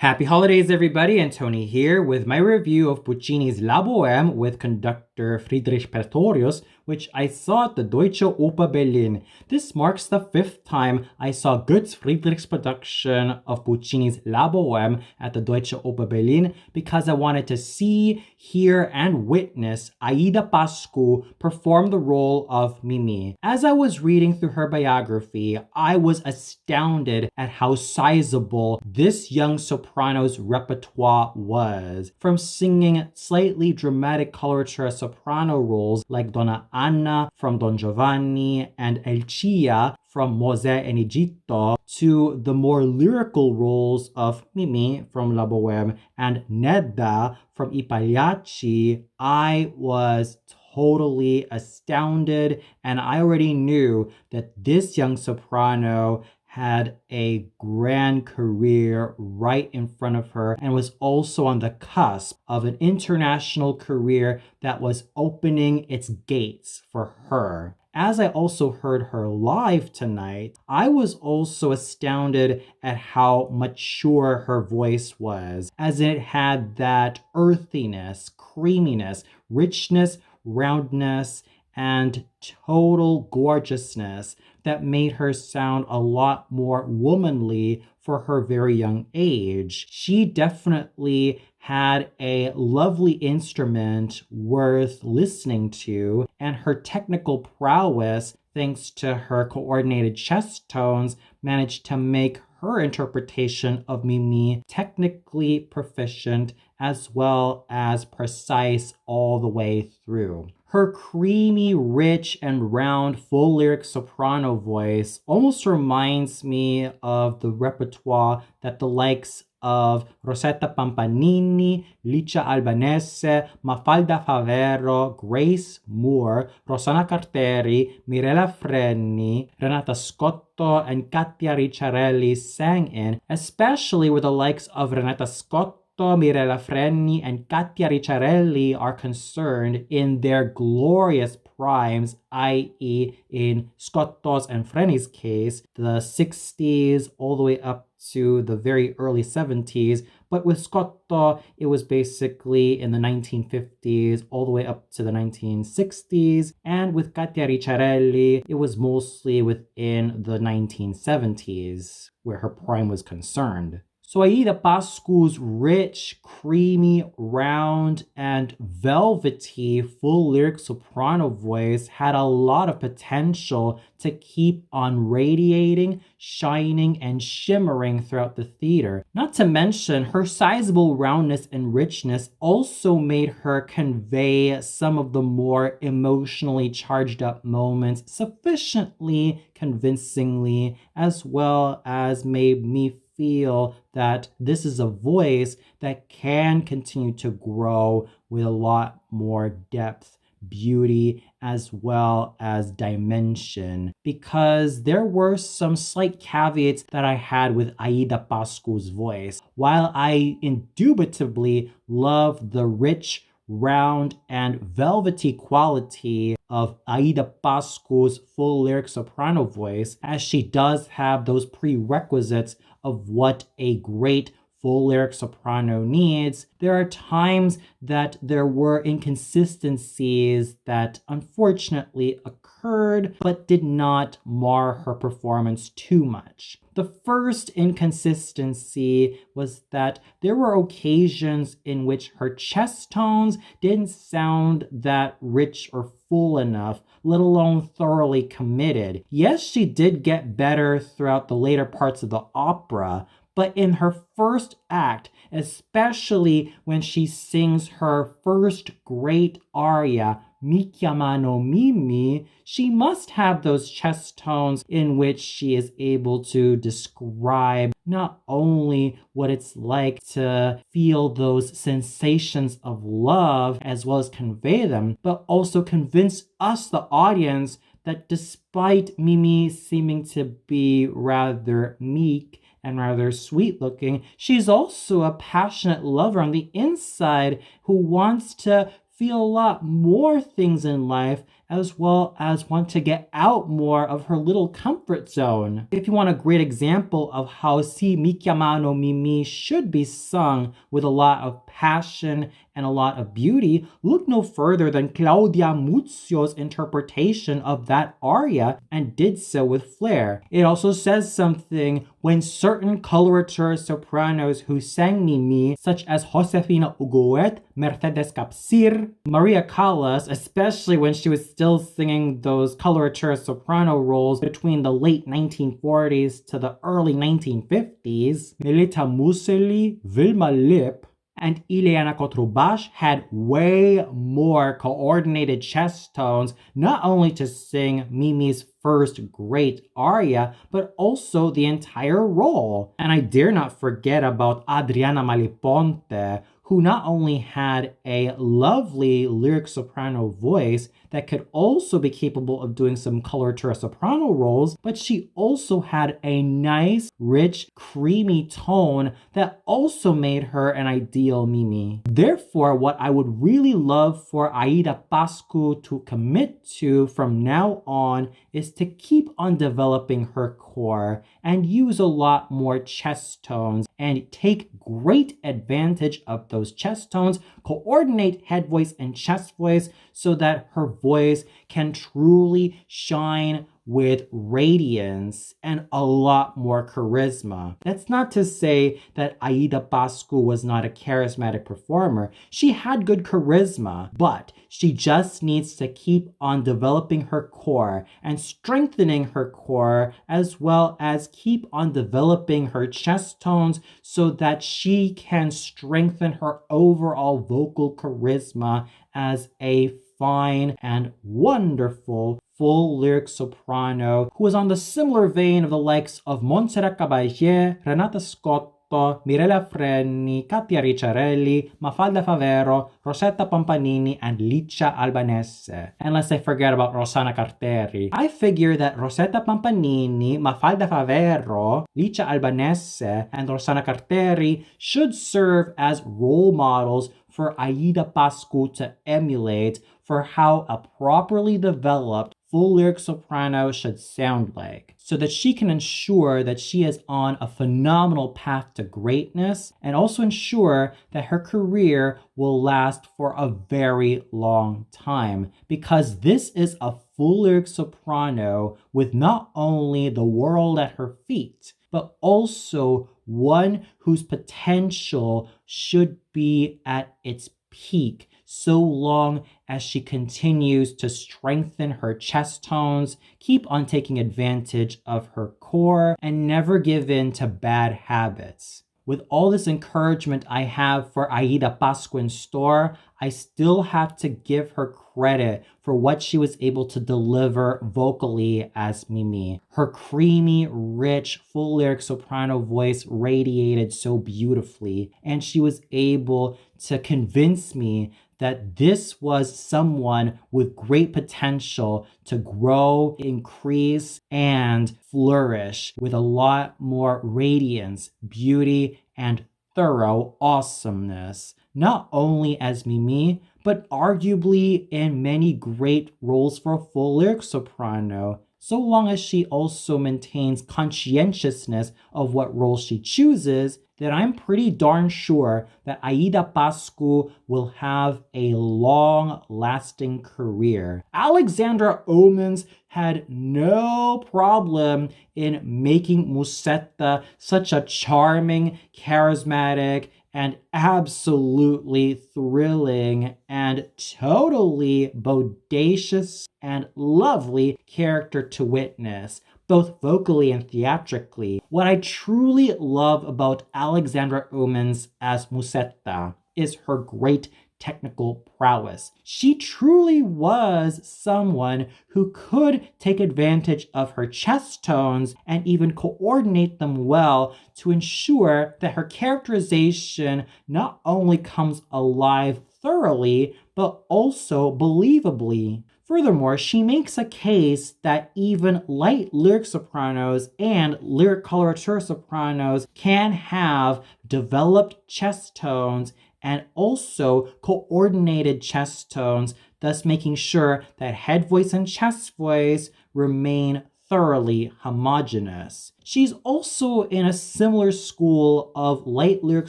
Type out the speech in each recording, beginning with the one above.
Happy holidays, everybody, and Tony here with my review of Puccini's La Bohème with conductor Friedrich Pretorius, which I saw at the Deutsche Oper Berlin. This marks the 5th time I saw Götz Friedrich's production of Puccini's La Bohème at the Deutsche Oper Berlin because I wanted to see, hear, and witness Aida Pascu perform the role of Mimì. As I was reading through her biography, I was astounded at how sizable this young soprano's repertoire was. From singing slightly dramatic coloratura soprano roles like Donna Anna from Don Giovanni and Elcia from Mosè in Egitto, to the more lyrical roles of Mimì from La Bohème and Nedda from I Pagliacci, I was totally astounded, and I already knew that this young soprano had a grand career right in front of her and was also on the cusp of an international career that was opening its gates for her. As I also heard her live tonight, I was also astounded at how mature her voice was, as it had that earthiness, creaminess, richness, roundness, and total gorgeousness that made her sound a lot more womanly for her very young age. She definitely had a lovely instrument worth listening to, and her technical prowess, thanks to her coordinated chest tones, managed to make her interpretation of Mimì technically proficient as well as precise all the way through. Her creamy, rich, and round full lyric soprano voice almost reminds me of the repertoire that the likes of Rosetta Pampanini, Licia Albanese, Mafalda Favero, Grace Moore, Rosanna Carteri, Mirella Freni, Renata Scotto, and Katia Ricciarelli sang in, especially where the likes of Renata Scotto, Mirella Freni, and Katia Ricciarelli are concerned in their glorious primes, i.e. in Scotto's and Freni's case, the 60s all the way up to the very early 70s, but with Scotto, it was basically in the 1950s all the way up to the 1960s, and with Katia Ricciarelli, it was mostly within the 1970s, where her prime was concerned. So Aida Pascu's rich, creamy, round, and velvety full lyric soprano voice had a lot of potential to keep on radiating, shining, and shimmering throughout the theater. Not to mention, her sizable roundness and richness also made her convey some of the more emotionally charged up moments sufficiently convincingly, as well as made me feel that this is a voice that can continue to grow with a lot more depth, beauty, as well as dimension, because there were some slight caveats that I had with Aida Pascu's voice. While I indubitably love the rich, round, and velvety quality of Aida Pascu's full lyric soprano voice, as she does have those prerequisites of what a great full lyric soprano needs, there are times that there were inconsistencies that unfortunately occurred but did not mar her performance too much. The first inconsistency was that there were occasions in which her chest tones didn't sound that rich or full enough, let alone thoroughly committed. Yes, she did get better throughout the later parts of the opera, but in her first act, especially when she sings her first great aria, Mi chiamano Mimì, she must have those chest tones in which she is able to describe not only what it's like to feel those sensations of love as well as convey them, but also convince us, the audience, that despite Mimì seeming to be rather meek and rather sweet looking, she's also a passionate lover on the inside who wants to feel a lot more things in life as well as want to get out more of her little comfort zone. If you want a great example of how Si mi chiamano Mimì should be sung with a lot of passion and a lot of beauty, look no further than Claudia Muzio's interpretation of that aria, and did so with flair. It also says something when certain coloratura sopranos who sang Mimì, such as Josefina Ugoet, Mercedes Capsir, Maria Callas, especially when she was still singing those coloratura soprano roles between the late 1940s to the early 1950s, Melita Museli, Vilma Lip, and Ileana Kotrubash had way more coordinated chest tones, not only to sing Mimi's first great aria, but also the entire role. And I dare not forget about Adriana Maliponte, who not only had a lovely lyric soprano voice that could also be capable of doing some coloratura soprano roles, but she also had a nice, rich, creamy tone that also made her an ideal Mimì. Therefore, what I would really love for Aida Pascu to commit to from now on is to keep on developing her core and use a lot more chest tones and take great advantage of those chest tones, coordinate head voice and chest voice so that her voice can truly shine with radiance and a lot more charisma. That's not to say that Aida Pascu was not a charismatic performer. She had good charisma, but she just needs to keep on developing her core and strengthening her core, as well as keep on developing her chest tones so that she can strengthen her overall vocal charisma as a fine and wonderful full lyric soprano who is on the similar vein of the likes of Montserrat Caballé, Renata Scotto, Mirella Freni, Katia Ricciarelli, Mafalda Favero, Rosetta Pampanini, and Licia Albanese. Unless I forget about Rossana Carteri. I figure that Rosetta Pampanini, Mafalda Favero, Licia Albanese, and Rossana Carteri should serve as role models for Aida Pascu to emulate for how a properly developed full lyric soprano should sound like, so that she can ensure that she is on a phenomenal path to greatness and also ensure that her career will last for a very long time, because this is a full lyric soprano with not only the world at her feet, but also one whose potential should be at its peak so long as she continues to strengthen her chest tones, keep on taking advantage of her core, and never give in to bad habits. With all this encouragement I have for Aida Pascu in store, I still have to give her credit for what she was able to deliver vocally as Mimì. Her creamy, rich, full lyric soprano voice radiated so beautifully, and she was able to convince me that this was someone with great potential to grow, increase, and flourish with a lot more radiance, beauty, and thorough awesomeness, not only as Mimì, but arguably in many great roles for a full lyric soprano, so long as she also maintains conscientiousness of what role she chooses, then I'm pretty darn sure that Aida Pascu will have a long-lasting career. Alexandra Omens had no problem in making Musetta such a charming, charismatic, and absolutely thrilling and totally bodacious and lovely character to witness, both vocally and theatrically. What I truly love about Alexandra Omens as Musetta is her great technical prowess. She truly was someone who could take advantage of her chest tones and even coordinate them well to ensure that her characterization not only comes alive thoroughly, but also believably. Furthermore, she makes a case that even light lyric sopranos and lyric coloratura sopranos can have developed chest tones and also coordinated chest tones thus making sure that head voice and chest voice remain thoroughly homogeneous. She's also in a similar school of light lyric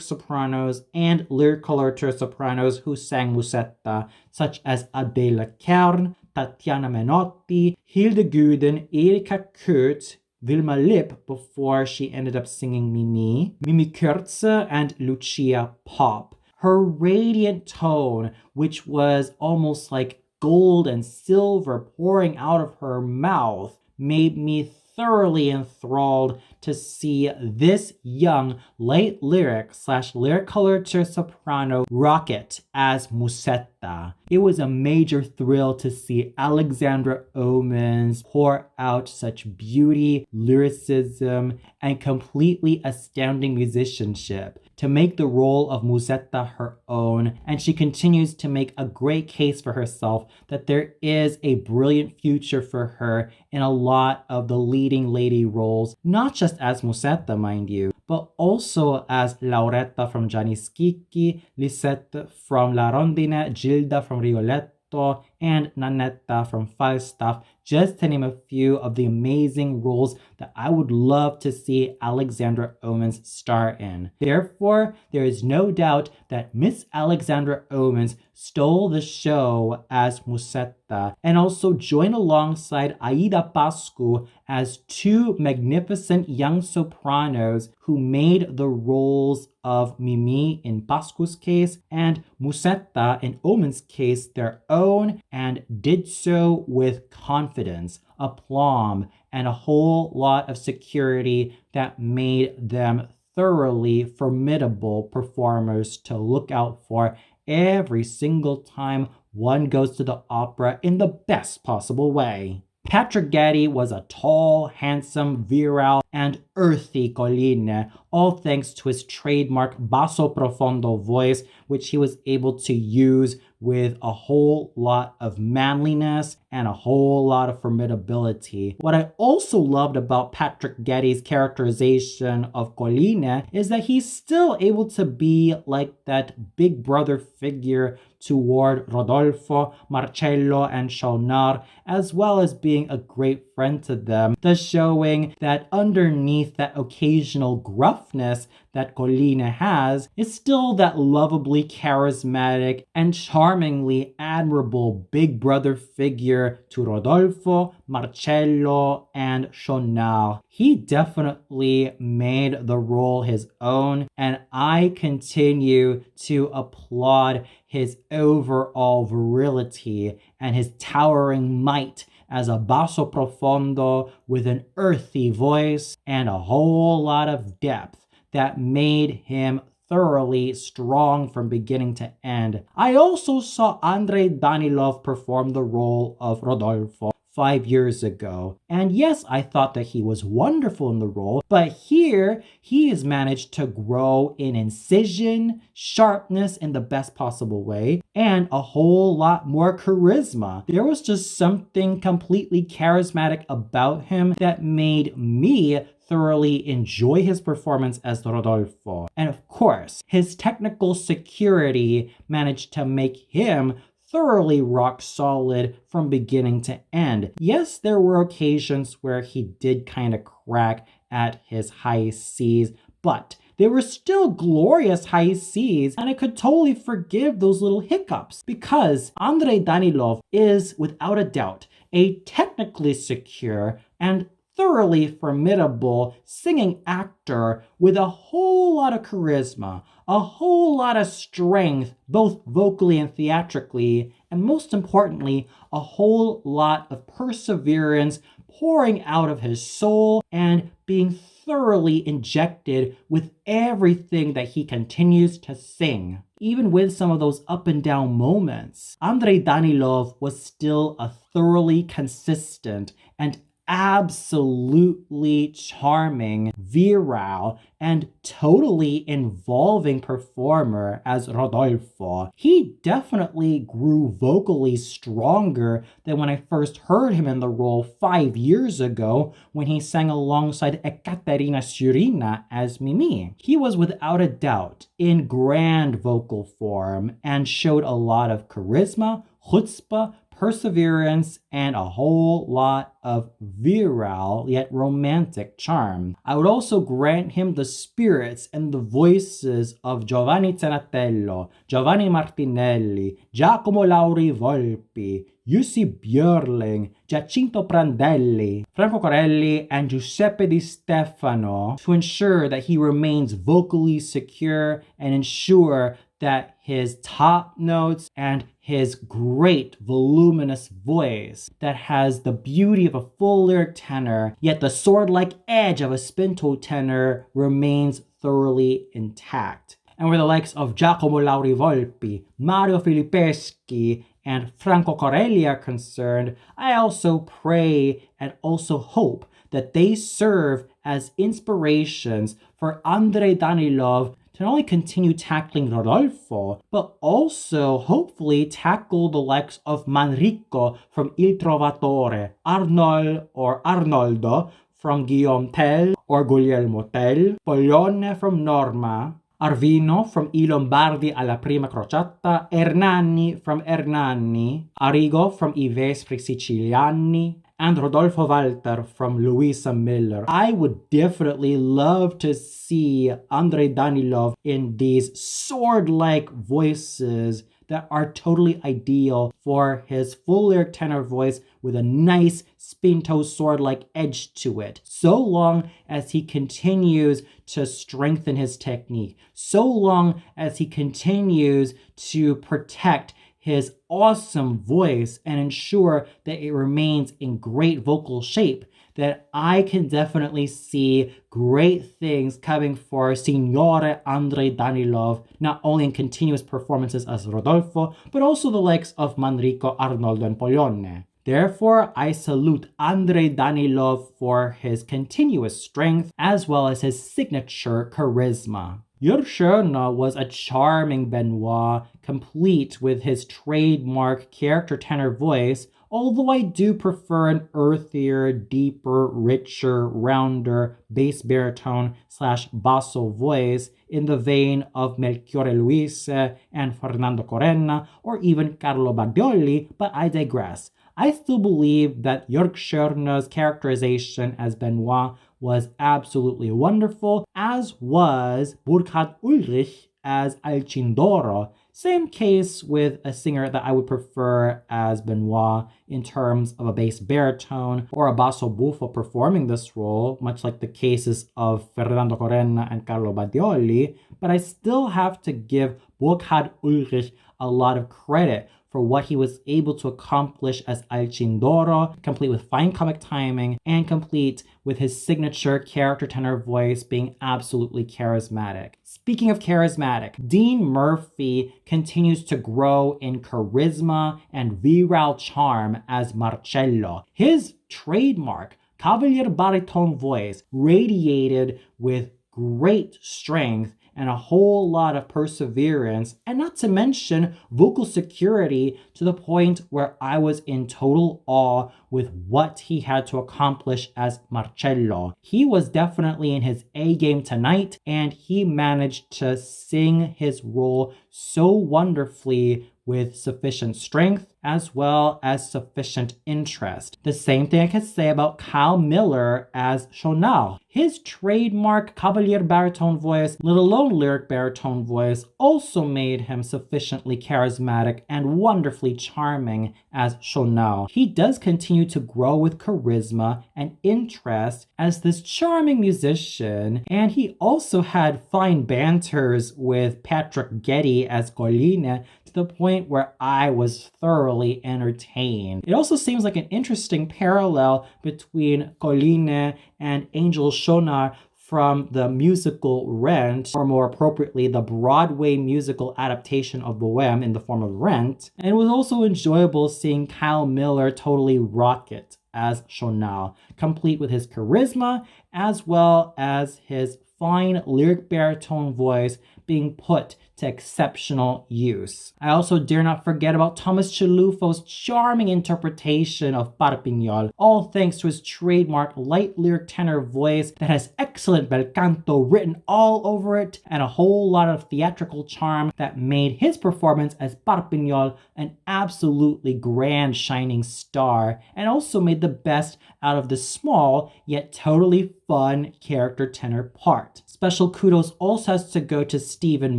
sopranos and lyric coloratura sopranos who sang Musetta, such as Adela Kern, Tatiana Menotti, Hilde Guden, Erika Kurt, Vilma Lipp before she ended up singing Mimì, Mimì Kürze, and Lucia Pop. Her radiant tone, which was almost like gold and silver pouring out of her mouth, made me thoroughly enthralled to see this young light lyric / lyric coloratura soprano rock it as Musetta. It was a major thrill to see Alexandra Omens pour out such beauty, lyricism, and completely astounding musicianship to make the role of Musetta her own, and she continues to make a great case for herself that there is a brilliant future for her in a lot of the leading lady roles, not just as Musetta, mind you, but also as Lauretta from Gianni Schicchi, Lisette from La Rondine, Gilda from Rigoletto, and Nanetta from Falstaff, just to name a few of the amazing roles that I would love to see Alexandra Omens star in. Therefore, there is no doubt that Miss Alexandra Omens stole the show as Musetta and also joined alongside Aida Pascu as two magnificent young sopranos who made the roles of Mimì in Pascu's case and Musetta in Omen's case their own, and did so with confidence, aplomb, and a whole lot of security that made them thoroughly formidable performers to look out for every single time one goes to the opera in the best possible way. Patrick Gaddy was a tall, handsome, virile, and earthy Colline, all thanks to his trademark basso profondo voice, which he was able to use with a whole lot of manliness and a whole lot of formidability. What I also loved about Patrick Gaddy's characterization of Colline is that he's still able to be like that big brother figure toward Rodolfo, Marcello, and Schaunard, as well as being a great friend to them, thus showing that underneath that occasional gruffness that Colline has is still that lovably charismatic and charmingly admirable big brother figure to Rodolfo, Marcello, and Schaunard. He definitely made the role his own, and I continue to applaud his overall virility and his towering might as a basso profondo with an earthy voice and a whole lot of depth that made him thoroughly strong from beginning to end. I also saw Andrei Danilov perform the role of Rodolfo 5 years ago. And yes, I thought that he was wonderful in the role, but here he has managed to grow in incision, sharpness in the best possible way, and a whole lot more charisma. There was just something completely charismatic about him that made me thoroughly enjoy his performance as Rodolfo. And of course, his technical security managed to make him thoroughly rock solid from beginning to end. Yes, there were occasions where he did kind of crack at his high C's, but they were still glorious high C's, and I could totally forgive those little hiccups because Andrei Danilov is, without a doubt, a technically secure and thoroughly formidable singing actor with a whole lot of charisma, a whole lot of strength, both vocally and theatrically, and most importantly, a whole lot of perseverance pouring out of his soul and being thoroughly injected with everything that he continues to sing. Even with some of those up and down moments, Andrei Danilov was still a thoroughly consistent and absolutely charming, virile, and totally involving performer as Rodolfo. He definitely grew vocally stronger than when I first heard him in the role 5 years ago when he sang alongside Ekaterina Shurina as Mimì. He was without a doubt in grand vocal form and showed a lot of charisma, chutzpah, perseverance, and a whole lot of virile yet romantic charm. I would also grant him the spirits and the voices of Giovanni Zenatello, Giovanni Martinelli, Giacomo Lauri Volpi, Jussi Björling, Giacinto Prandelli, Franco Corelli, and Giuseppe Di Stefano to ensure that he remains vocally secure and ensure that his top notes and his great voluminous voice that has the beauty of a full lyric tenor, yet the sword-like edge of a spinto tenor remains thoroughly intact. And where the likes of Giacomo Lauri Volpi, Mario Filippeschi, and Franco Corelli are concerned, I also pray and also hope that they serve as inspirations for Andrei Danilov to not only continue tackling Rodolfo, but also hopefully tackle the likes of Manrico from Il Trovatore, Arnold or Arnoldo from Guillaume Tell or Guglielmo Tell, Poglione from Norma, Arvino from I Lombardi alla prima crociata, Ernani from Ernani, Arrigo from I Vespri Siciliani, and Rodolfo Walter from Luisa Miller. I would definitely love to see Andrei Danilov in these sword-like voices that are totally ideal for his full lyric tenor voice with a nice spinto sword-like edge to it. So long as he continues to strengthen his technique, so long as he continues to protect his awesome voice and ensure that it remains in great vocal shape, that I can definitely see great things coming for Signore Andrei Danilov, not only in continuous performances as Rodolfo, but also the likes of Manrico, Arnoldo, and Poglione. Therefore, I salute Andrei Danilov for his continuous strength as well as his signature charisma. Jurshona was a charming Benoit, complete with his trademark character tenor voice, although I do prefer an earthier, deeper, richer, rounder bass baritone / basso voice in the vein of Melchiorre Luise and Fernando Corena or even Carlo Badioli, but I digress. I still believe that Jörg Schörner's characterization as Benoit was absolutely wonderful, as was Burkhard Ulrich as Alcindoro. Same case with a singer that I would prefer as Benoit in terms of a bass baritone or a basso buffo performing this role, much like the cases of Fernando Corena and Carlo Badioli, but I still have to give Burkhard Ulrich a lot of credit for what he was able to accomplish as Alcindoro, complete with fine comic timing and complete with his signature character tenor voice being absolutely charismatic. Speaking of charismatic, Dean Murphy continues to grow in charisma and virile charm as Marcello. His trademark Cavalier baritone voice radiated with great strength and a whole lot of perseverance, and not to mention vocal security to the point where I was in total awe with what he had to accomplish as Marcello. He was definitely in his A game tonight, and he managed to sing his role so wonderfully with sufficient strength as well as sufficient interest. The same thing I could say about Kyle Miller as Schonal. His trademark Cavalier baritone voice, let alone lyric baritone voice, also made him sufficiently charismatic and wonderfully charming as Schonal. He does continue to grow with charisma and interest as this charming musician, and he also had fine banters with Patrick Getty as Colline to the point where I was thoroughly entertained. It also seems like an interesting parallel between Colline and Angel Schonar from the musical Rent, or more appropriately, the Broadway musical adaptation of Bohème in the form of Rent. And it was also enjoyable seeing Kyle Miller totally rock it as Schonal, complete with his charisma as well as his fine lyric baritone voice being put to exceptional use. I also dare not forget about Thomas Chalufo's charming interpretation of Parpignol, all thanks to his trademark light lyric tenor voice that has excellent bel canto written all over it and a whole lot of theatrical charm that made his performance as Parpignol an absolutely grand shining star, and also made the best out of the small yet totally fun character tenor part. Special kudos also has to go to Stephen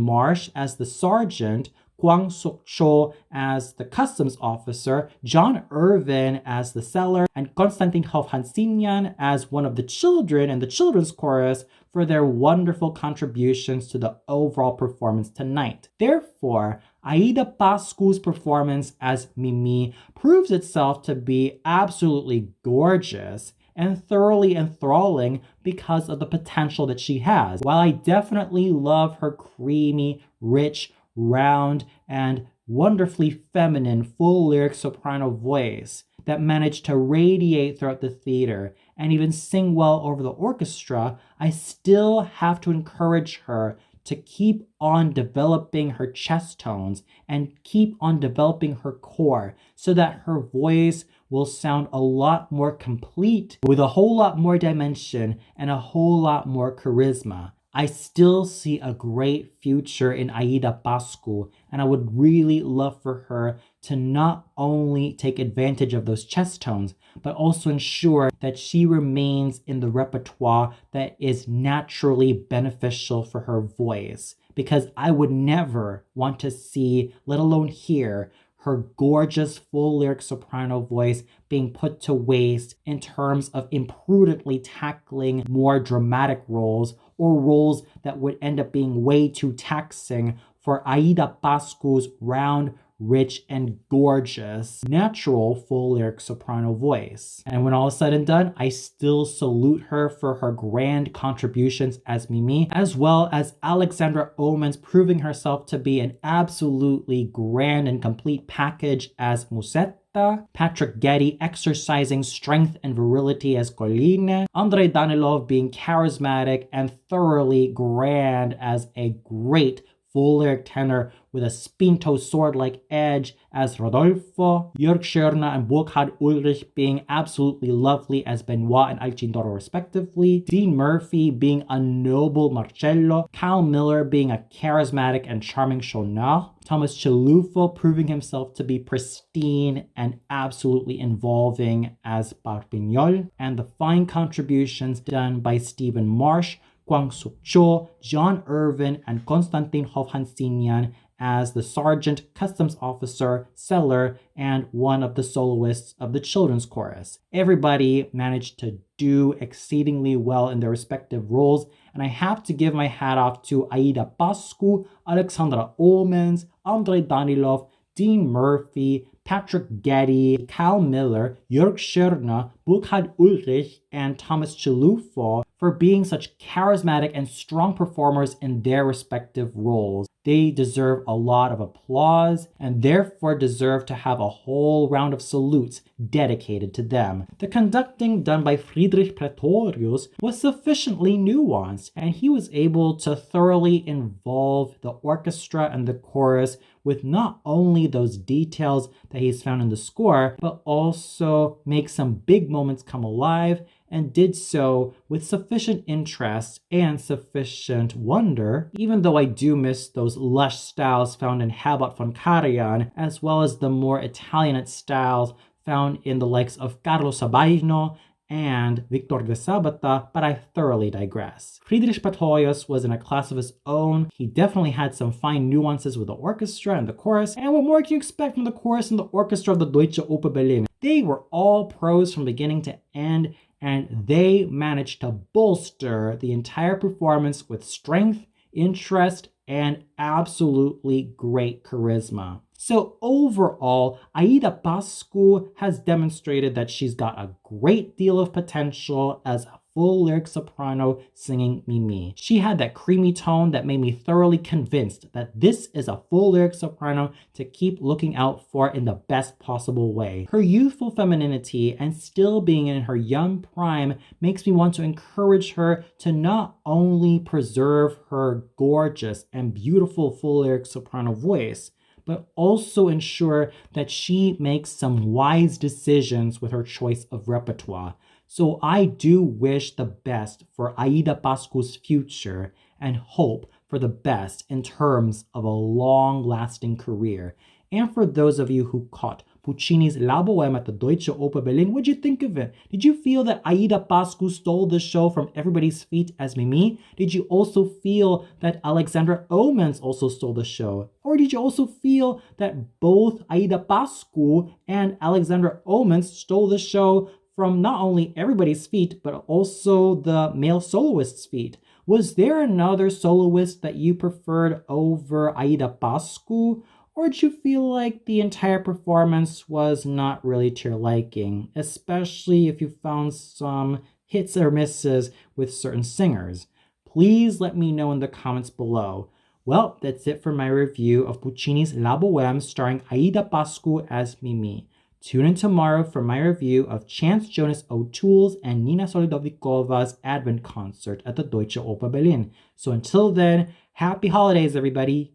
Marsh as the sergeant, Kwang-Seok as the customs officer, John Irvin as the seller, and Konstantin Hovhansinyan as one of the children in the children's chorus for their wonderful contributions to the overall performance tonight. Therefore, Aida Pascu's performance as Mimì proves itself to be absolutely gorgeous and thoroughly enthralling because of the potential that she has. While I definitely love her creamy, rich, round, and wonderfully feminine full lyric soprano voice that managed to radiate throughout the theater and even sing well over the orchestra, I still have to encourage her to keep on developing her chest tones and keep on developing her core so that her voice will sound a lot more complete with a whole lot more dimension and a whole lot more charisma. I still see a great future in Aida Pascu, and I would really love for her to not only take advantage of those chest tones, but also ensure that she remains in the repertoire that is naturally beneficial for her voice. Because I would never want to see, let alone hear, her gorgeous full lyric soprano voice being put to waste in terms of imprudently tackling more dramatic roles or roles that would end up being way too taxing for Aida Pascu's round, rich, and gorgeous natural full lyric soprano voice. And when all is said and done, I still salute her for her grand contributions as Mimì, as well as Alexandra Oman's proving herself to be an absolutely grand and complete package as Musetta, Patrick Getty exercising strength and virility as Colline, Andrei Danilov being charismatic and thoroughly grand as a great full lyric tenor with a spinto sword-like edge as Rodolfo, Jörg Schörner and Burkhard Ulrich being absolutely lovely as Benoit and Alcindoro respectively, Dean Murphy being a noble Marcello, Kyle Miller being a charismatic and charming Chonard, Thomas Chalufo proving himself to be pristine and absolutely involving as Parpignol, and the fine contributions done by Stephen Marsh, Kwang-Seok, John Irvin, and Konstantin Hovhansinyan as the sergeant, customs officer, seller, and one of the soloists of the children's chorus. Everybody managed to do exceedingly well in their respective roles, and I have to give my hat off to Aida Pascu, Alexandra Omens, Andrei Danilov, Dean Murphy, Patrick Getty, Kyle Miller, Jörg Schörner, Burkhard Ulrich, and Thomas Chalufo for being such charismatic and strong performers in their respective roles. They deserve a lot of applause and therefore deserve to have a whole round of salutes dedicated to them. The conducting done by Friedrich Pretorius was sufficiently nuanced, and he was able to thoroughly involve the orchestra and the chorus with not only those details that he's found in the score, but also make some big moments come alive, and did so with sufficient interest and sufficient wonder, even though I do miss those lush styles found in Herbert von Karajan, as well as the more Italianate styles found in the likes of Carlo Sabajno and Victor de Sabata, but I thoroughly digress. Friedrich Pretorius was in a class of his own. He definitely had some fine nuances with the orchestra and the chorus, and what more can you expect from the chorus and the orchestra of the Deutsche Oper Berlin? They were all pros from beginning to end, and they managed to bolster the entire performance with strength, interest, and absolutely great charisma. So overall, Aida Pascu has demonstrated that she's got a great deal of potential as a full lyric soprano singing Mimì. She had that creamy tone that made me thoroughly convinced that this is a full lyric soprano to keep looking out for in the best possible way. Her youthful femininity and still being in her young prime makes me want to encourage her to not only preserve her gorgeous and beautiful full lyric soprano voice, but also ensure that she makes some wise decisions with her choice of repertoire. So I do wish the best for Aida Pascu's future and hope for the best in terms of a long-lasting career. And for those of you who caught Puccini's La Bohème at the Deutsche Oper Berlin, what'd you think of it? Did you feel that Aida Pascu stole the show from everybody's feet as Mimì? Did you also feel that Alexandra Omens also stole the show? Or did you also feel that both Aida Pascu and Alexandra Omens stole the show from not only everybody's feet, but also the male soloist's feet? Was there another soloist that you preferred over Aida Pascu? Or did you feel like the entire performance was not really to your liking, especially if you found some hits or misses with certain singers? Please let me know in the comments below. Well, that's it for my review of Puccini's La Bohème starring Aida Pascu as Mimì. Tune in tomorrow for my review of Chance Jonas O'Toole's and Nina Solodovnikova's Advent concert at the Deutsche Oper Berlin. So until then, happy holidays, everybody!